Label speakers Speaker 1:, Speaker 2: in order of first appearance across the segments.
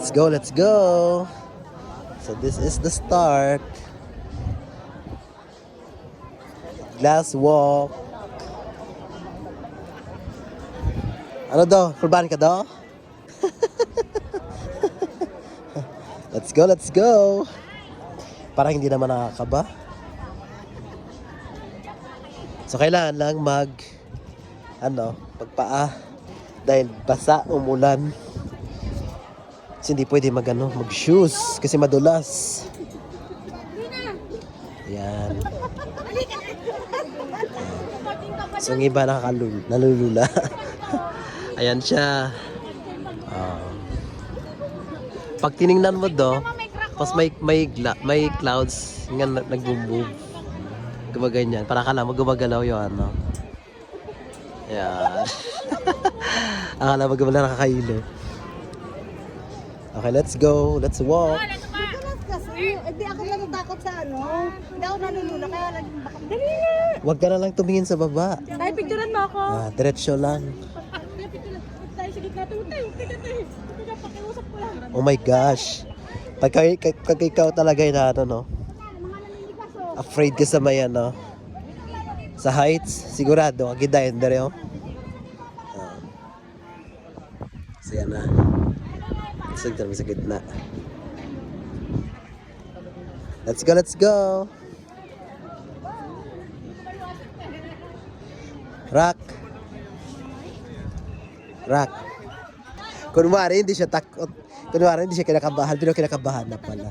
Speaker 1: Let's go, let's go. So this is the start. Glass walk. Ano daw? Kurban ka daw? Let's go, let's go. Parang hindi naman nakakaba. So kailangan lang pagpaa dahil basa, umulan. Kasi hindi pwede mag-shoes kasi madulas. Ayan. So ang iba nalulula. Ayan siya. Pag tiningnan mo tapos may clouds nga nag-move. Gumaganyan. Para akala mo gumagalaw yung ano. Ayan. Akala mo gumagalaw nakakahilo. Okay, let's go. Let's walk.
Speaker 2: Hindi ako natatakot sa ano. Hindi ako nalulula kaya laging baka dali.
Speaker 1: Huwag ka na lang tumingin sa baba.
Speaker 2: Tayo picturean mo ako.
Speaker 1: Diretsyo lang.
Speaker 2: Tayo sa gitna tayo. Pakiusap ko lang.
Speaker 1: Oh my gosh. Pag ikaw talaga yung afraid ka sa may sa heights, sigurado, kagidayan na rin. So yan na. Sagdan mo sa gitna. Let's go, let's go. Rock. Kunwari, hindi siya takot. Kunwari, hindi siya kinakabahan. Pero kinakabahan na pala.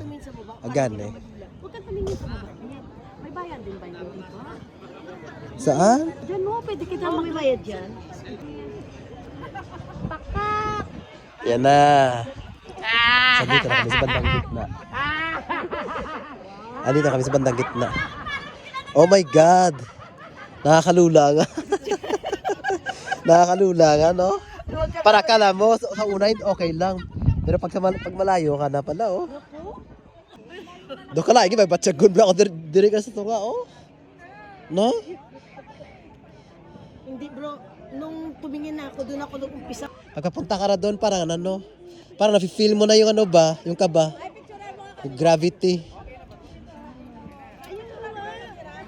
Speaker 1: Agan eh.
Speaker 2: Huwag kang tumingin sa baba. May bayad din ba yun dito?
Speaker 1: Saan?
Speaker 2: Diyan mo, pwede kita may bayad dyan. Pakak!
Speaker 1: Yan na. Dito na kami sa bandang gitna. Dito kami sa bandang gitna. Oh my God! Nakakalula nga. Nakakalula nga, no? Para akala mo, sa una okay lang. Pero pag malayo ka na pala, oh. Doon ka lang, may batsagun ba ako diri ka sa tunga, oh. No?
Speaker 2: Hindi bro, nung tumingin na ako, doon ako nag-umpisa.
Speaker 1: Pagkapunta ka na doon, parang parang nafe-feel mo na yung yung kaba. Yung gravity.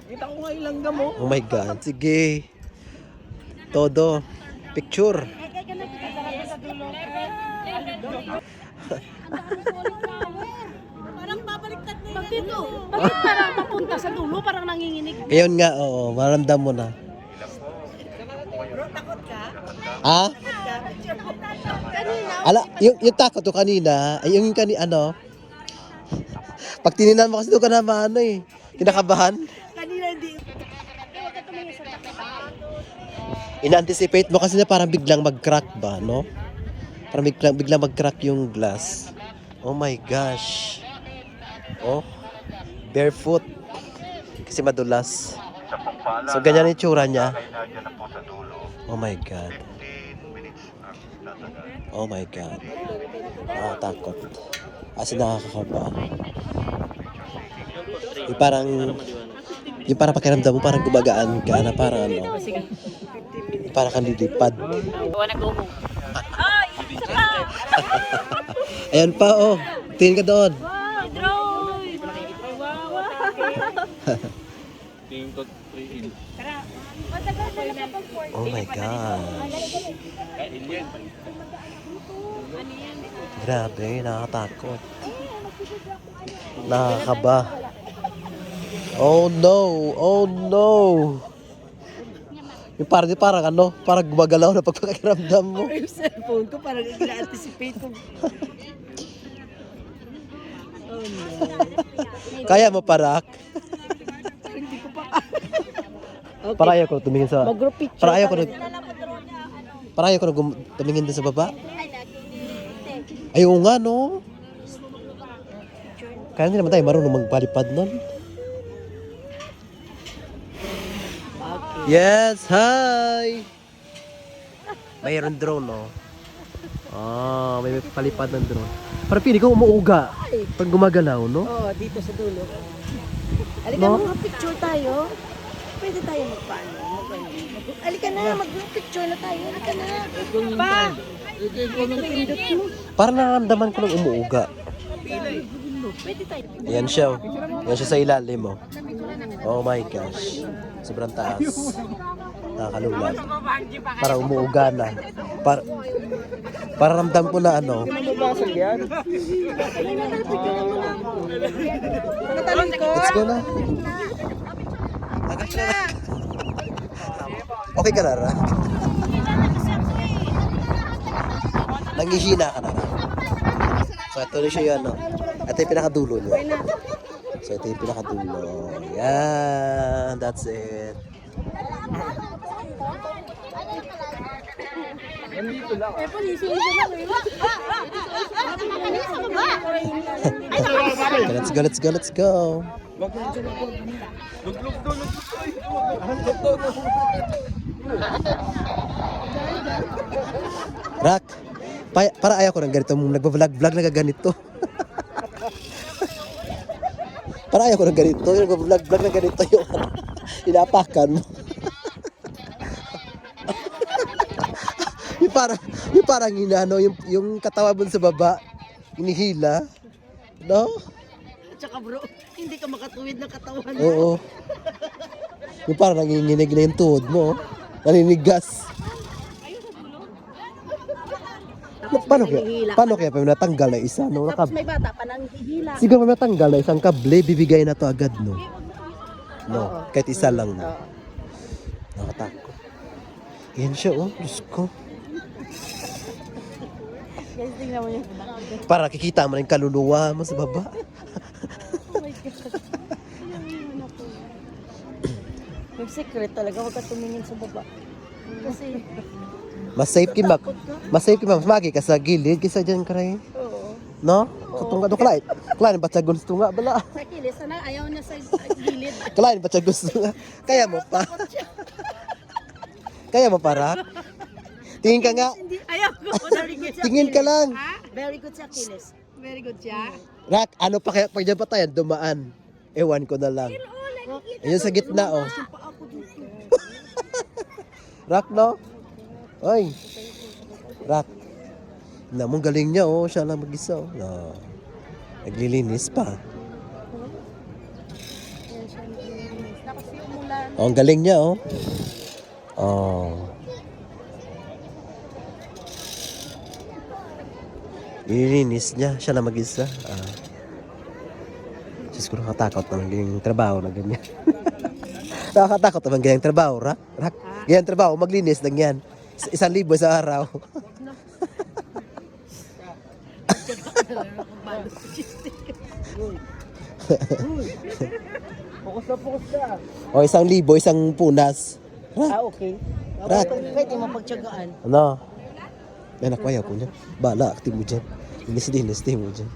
Speaker 2: Kita ko nga ilang gamo.
Speaker 1: Oh my God. Sige. Todo. Picture.
Speaker 2: Parang babaliktad na yun. Dito. Bakit parang papunta sa dulo? Parang nanginginig.
Speaker 1: Ngayon nga, oo. Maramdam mo na.
Speaker 2: Bro, takot ka?
Speaker 1: Ha?
Speaker 2: Kanina.
Speaker 1: Yung takot ko kanina, ay yung pag tininan mo kasi doon ka na kinakabahan.
Speaker 2: Kanina hindi. Huwag ka tumingin sa takot.
Speaker 1: Ina-anticipate mo kasi na parang biglang mag-crack ba, no? Parang biglang mag-crack yung glass. Oh my gosh. Oh. Barefoot. Kasi madulas. So ganyan yung tsura niya. Oh my God. Oh my God. Nakakatakot. Kasi nakakakaba. Yung parang pakiramdam mo, parang gumagaan ka na parang parang kang lilipad. Ayan pa, oh. Tingin ka doon.
Speaker 2: Wow, drone! Wow,
Speaker 3: Tingin ko 3 in.
Speaker 1: Oh my God. Grabe, nakakatakot. Nakakaba. Oh no! Oh no! Yung parang gumagalaw na pagpakiramdam mo.
Speaker 2: yung cellphone ko parang ina-anticipate ko. Oh no.
Speaker 1: Kaya mo parak?
Speaker 2: Hindi ko pa. Okay.
Speaker 1: Para ayaw ko tumingin sa...
Speaker 2: Mag-group picture.
Speaker 1: Para ayaw ko tumingin din sa baba. Ayaw nga, no? Kaya hindi naman tayo marunong magpalipad nun. Yes, hi! Mayroon drone, no? May palipad ng drone. Parang pili ko umuuga pag gumagalaw, no?
Speaker 2: Oo, dito sa dulo. Halika,
Speaker 1: No?
Speaker 2: mga picture tayo. Pwede tayo magpaano. Halika na, mag-picture na tayo. Halika na. Pa!
Speaker 1: Para nararamdaman ko ng umuuga. Yan siya. Oh. Yan siya sa ilalim mo. Oh my gosh. Sobrang taas. Nakakalula. Para umuuga na. Para ramdam ko na ano. Let's go na. Okay ka na, Ra? Nangihina ka na, Ra? So, ito na siya yan, no? Ito yung pinakadulo niya. So, ito yung pinakadulo. Yan. That's it. Okay, let's go, let's go. Rak, para ayaw ko ng ganito mong nagbablog-vlog na ganito. Para ayaw ko ng ganito, yung nagbablog-vlog na ganito yung inapakan mo. yung parang inano, yung katawan mo sa baba, inihila. No?
Speaker 2: Tsaka bro, hindi ka makatuwid ng katawan.
Speaker 1: Oo. Yung parang nanginginig na yung tuhod mo. Naninigas. Paano kaya pa natanggal na isa? No?
Speaker 2: Tapos may bata pa nang hihila.
Speaker 1: Siguro may natanggal na isang kable, bibigay na to agad, no? No, kahit isa lang, no? Nakatakot. Yan siya, oh. Diyos ko.
Speaker 2: Guys, tingnan mo yun.
Speaker 1: Para kikita mo na yung kaluluwa mo sa baba.
Speaker 2: Oh my God. Yung secret talaga, huwag ka tumingin sa baba. Kasi,
Speaker 1: Mas safe mas magi ka sa gilid kaysa dyan karay.
Speaker 2: oo.
Speaker 1: No? Katong ano kalain. Kalain ba siya gusto nga bala?
Speaker 2: Sa kilis, sana ayaw niya sa gilid.
Speaker 1: Kalain ba siya gusto nga? Kaya mo pa. Kaya mo para? Tingin ka nga.
Speaker 2: Hindi, ayaw ko. Very good sa
Speaker 1: Tingin ka
Speaker 2: kilis.
Speaker 1: lang.
Speaker 2: Ha? Very good sa kilis. Very good siya.
Speaker 1: Rak, ano pa kaya pag dyan pa tayo dumaan? Ewan ko na lang. Ayun sa gitna, oh. Rak, no? Oy. Rak. Na mong galing niya, oh. Siya lang mag-isa, oh. No. Naglilinis pa. Oh, ang galing niya, oh. Oh. Nililinis niya. Siya lang mag-isa. Diyos ko, nakatakot naman ganyang trabaho na ganyan. Nakakatakot naman ganyang trabaho, Rak. Rak. Ganyang trabaho, maglinis lang yan. 1,000 sa araw.
Speaker 2: Focus na.
Speaker 1: O, 1,000, isang punas.
Speaker 2: Okay.
Speaker 1: Rak.
Speaker 2: Pwede mo pagtsagaan.
Speaker 1: Ano? Yan ako, ayaw ko niya. Bala, akti mo dyan. Dinis mo dyan.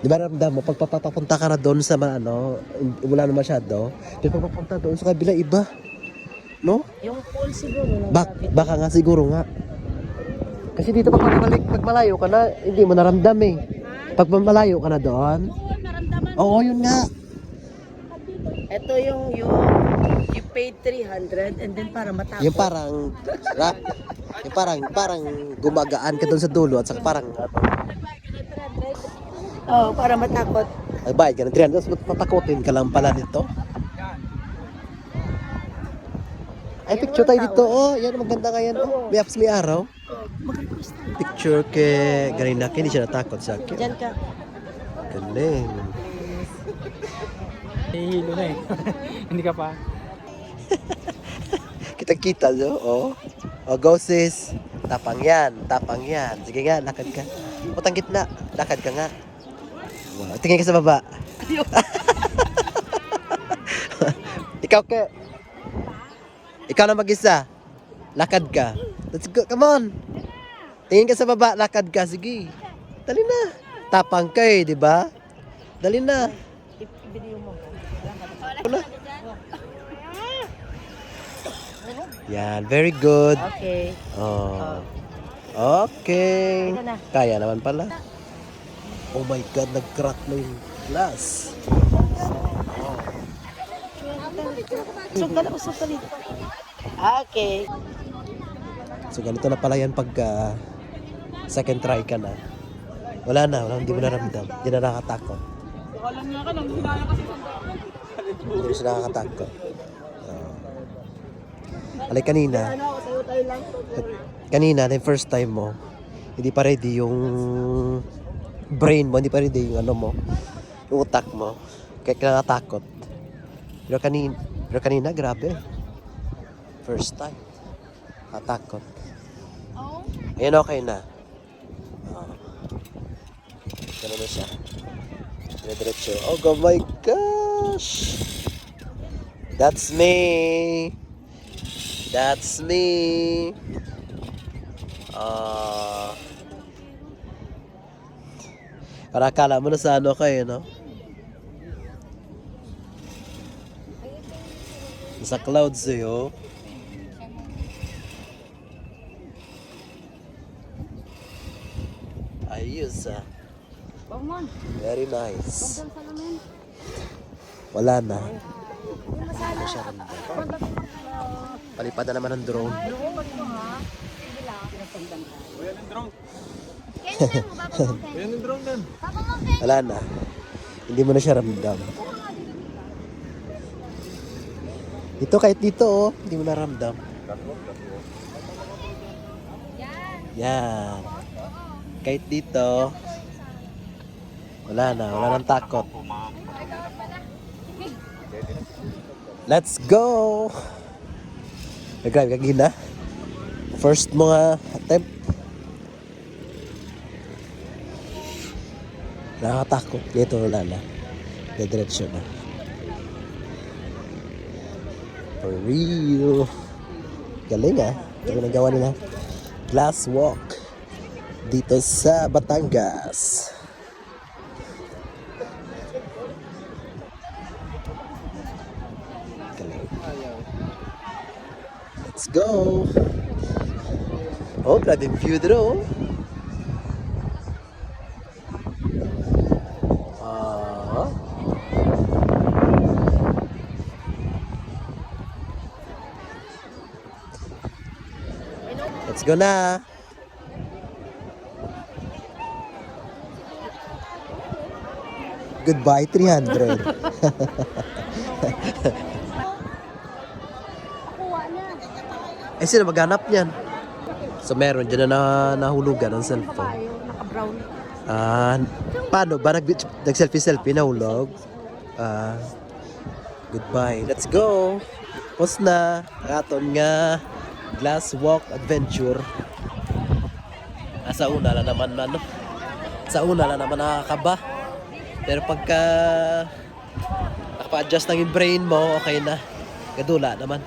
Speaker 1: Di ba ramdam mo, pag papapunta ka na doon sa ano, wala na masyado, pero pag papunta doon sa kabila, iba. No?
Speaker 2: Yung pool siguro.
Speaker 1: Baka nga siguro nga. Kasi dito pag malayo ka na, hindi mo naramdam eh. Pag malayo ka na doon, oo, yun nga.
Speaker 2: Ito yung you paid 300 and then para matapos.
Speaker 1: Yung parang, Rak, yung parang gumagaan ka doon sa dulo at saka parang,
Speaker 2: Oh, para matakot.
Speaker 1: ay bayad ka ng 300, tapos matakotin ka lang pala nito. Ay, picture tayo dito, oh. Yan, maganda nga yan, oh. May araw.
Speaker 2: Mag-request.
Speaker 1: Picture kay Garinaki, hindi siya natakot sa akin.
Speaker 2: Diyan ka.
Speaker 1: Galing.
Speaker 3: Hihilo na eh. Hindi ka pa.
Speaker 1: Kita-kita, no? Oh. Oh, go sis. Tapang yan. Sige nga, lakad ka. Utang gitna. Lakad ka nga. Wow. Tingin ka sa baba. Ikaw ke. Ikaw na mag-isa. Lakad ka. Let's go. Come on. Tingin ka sa baba. Lakad ka. Sige. Dali na. Tapang ka eh, di ba? Dali na.
Speaker 2: I-video mo.
Speaker 1: Wala. Yan. Very good.
Speaker 2: Okay.
Speaker 1: Oh. Okay.
Speaker 2: Ito na.
Speaker 1: Kaya naman pala. Oh my God, nag-crack na yung glass.
Speaker 2: Usog ka dito. Okay.
Speaker 1: So ganito na pala yan pagka second try ka na. Wala na, hindi mo naramdam. Hindi na nakakatakot.
Speaker 3: Alam nga ka, nang hinaya kasi
Speaker 1: Hindi na siya nakakatakot. Alay kanina, kanina, na yung first time mo, hindi pa ready yung brain mo, hindi pa ready yung ano mo, yung utak mo. Kaya nakatakot. Pero kanina, grabe. First time. Nakatakot. Ayan, okay na. Ganun na siya. Diretso. Oh my gosh! That's me! That's me! Para akala mo na sa ano kayo, no? Sa clouds eh, oh. Ayos ah.
Speaker 2: Bawman.
Speaker 1: Very nice.
Speaker 2: Bawman salamin.
Speaker 1: Wala na.
Speaker 2: Yung masala.
Speaker 1: Ano siya ramdam. Palipad na naman ng drone.
Speaker 2: Kaya na mo, Papa Monkey.
Speaker 3: Ayan yung drone din.
Speaker 2: Papa Monkey.
Speaker 1: Wala na. Hindi mo na siya ramdam. Ito kahit dito oh, hindi mo na ramdam. Yan. Kahit dito, wala nang takot. Let's go! Ay, grabe, kagina. First mga attempt. Nakakatakot. Dito wala na. Diretso na. For real. Galing ah. Ito yung nagawa nila. Glass walk. Dito sa Batangas. Galing. Let's go! Oh, grabe yung view dito oh. Let's go na! Goodbye, 300.
Speaker 2: Kuha na.
Speaker 1: Eh, sino maghanap niyan? So, meron dyan na nahulugan ng cellphone.
Speaker 2: Tayo, naka-brown.
Speaker 1: Paano ba? Nag-selfie-selfie, nahulog? Goodbye. Let's go! Post na. Aton nga glass walk adventure. Sa una lang naman ano. Sa una lang naman nakakaba. Pero pagka nakapa-adjust ng yung brain mo, okay na. Gadula naman.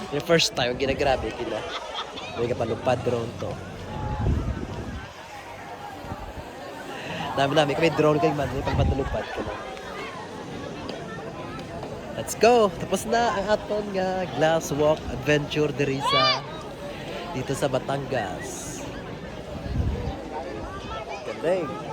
Speaker 1: Yung first time, yung ginagrabe, may kapalupad drone to. Dami kami drone kayo man, may pagpatulupad ko lang. Let's go! Tapos na ang aton nga glass walk adventure diri sa dito sa Batangas. Galing!